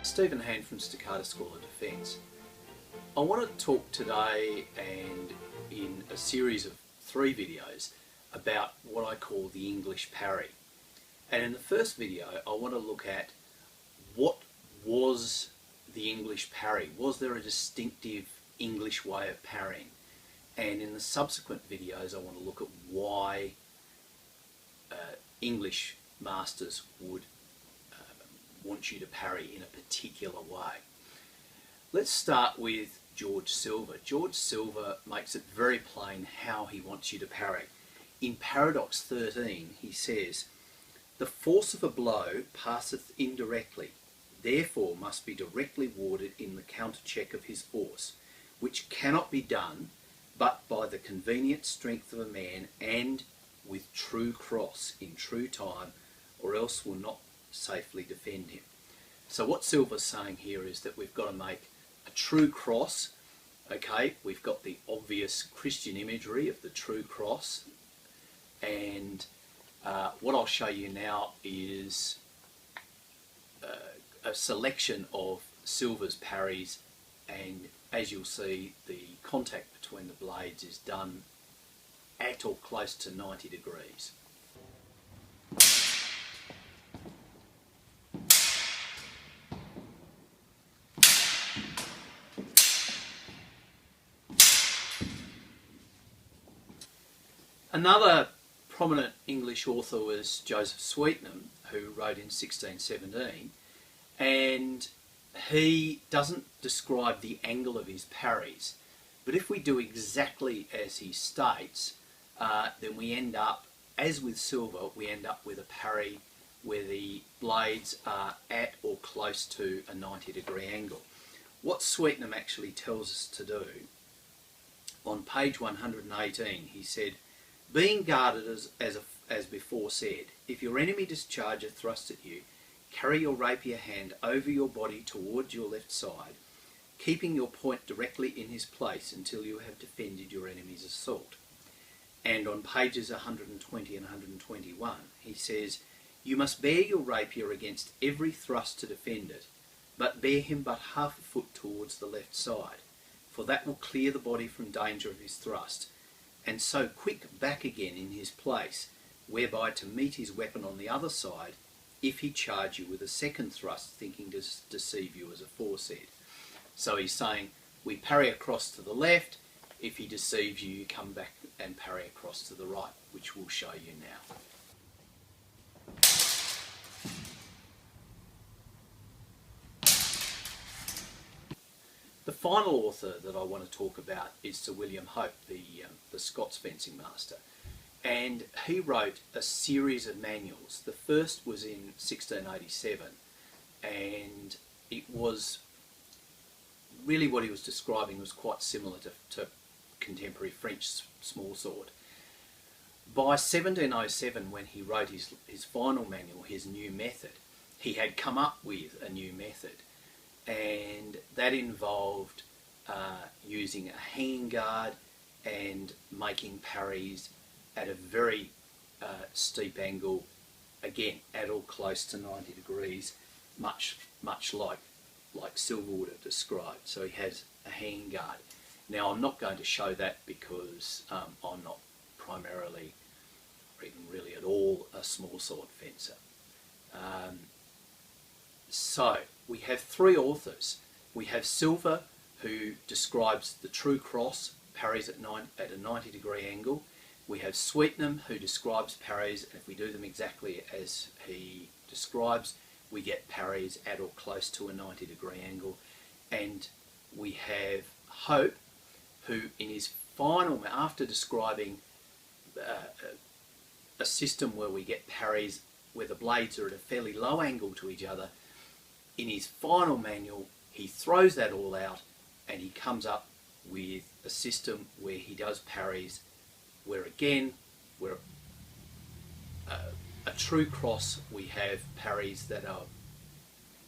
Stephen Hand from Staccato School of Defence. I want to talk today and in a series of 3 videos about what I call the English parry. And in the first video I want to look at what was the English parry. Was there a distinctive English way of parrying? And in the subsequent videos I want to look at why English masters would want you to parry in a particular way. Let's start with Jorge Silva. Jorge Silva makes it very plain how he wants you to parry. In Paradox 13 he says, "The force of a blow passeth indirectly, therefore must be directly warded in the counter-check of his force, which cannot be done but by the convenient strength of a man and with true cross in true time, or else will not safely defend him." So what Silva's saying here is that we've got to make a true cross. Okay, we've got the obvious Christian imagery of the true cross, and what I'll show you now is a selection of Silva's parries, and as you'll see, the contact between the blades is done at or close to 90 degrees. Another prominent English author was Joseph Swettenham, who wrote in 1617, and he doesn't describe the angle of his parries, but if we do exactly as he states, then we end up, as with Silva, we end up with a parry where the blades are at or close to a 90-degree angle. What Swettenham actually tells us to do, on page 118, he said, "Being guarded as before said, if your enemy discharge a thrust at you, carry your rapier hand over your body towards your left side, keeping your point directly in his place until you have defended your enemy's assault." And on pages 120 and 121, he says, "You must bear your rapier against every thrust to defend it, but bear him but half a foot towards the left side, for that will clear the body from danger of his thrust, and so quick back again in his place, whereby to meet his weapon on the other side, if he charge you with a second thrust, thinking to deceive you as aforesaid." So he's saying, we parry across to the left, if he deceives you, you come back and parry across to the right, which we'll show you now. The final author that I want to talk about is Sir William Hope, the Scots fencing master. And he wrote a series of manuals. The first was in 1687, and it was really, what he was describing was quite similar to contemporary French small sword. By 1707, when he wrote his final manual, his new method, he had come up with a new method, and that involved using a hanging guard and making parries at a very steep angle, again at or close to 90 degrees, much like Silva would have described. So he has a hanging guard. Now I'm not going to show that because I'm not primarily, or even really at all, a small sword fencer. So we have 3 authors. We have Silva, who describes the true cross, parries at a 90-degree angle. We have Swettenham, who describes parries, and if we do them exactly as he describes, we get parries at or close to a 90-degree angle. And we have Hope, who in his final, after describing a system where we get parries where the blades are at a fairly low angle to each other, in his final manual he throws that all out and he comes up with a system where he does parries where, again, where a true cross, we have parries that are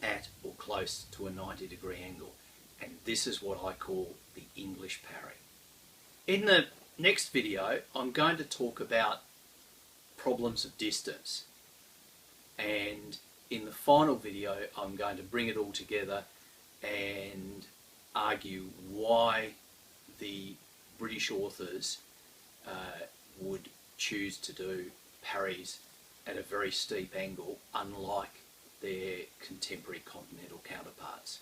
at or close to a 90-degree angle, and this is what I call the English parry. In the next video I'm going to talk about problems of distance, and in the final video I'm going to bring it all together and argue why the British authors would choose to do parries at a very steep angle, unlike their contemporary continental counterparts.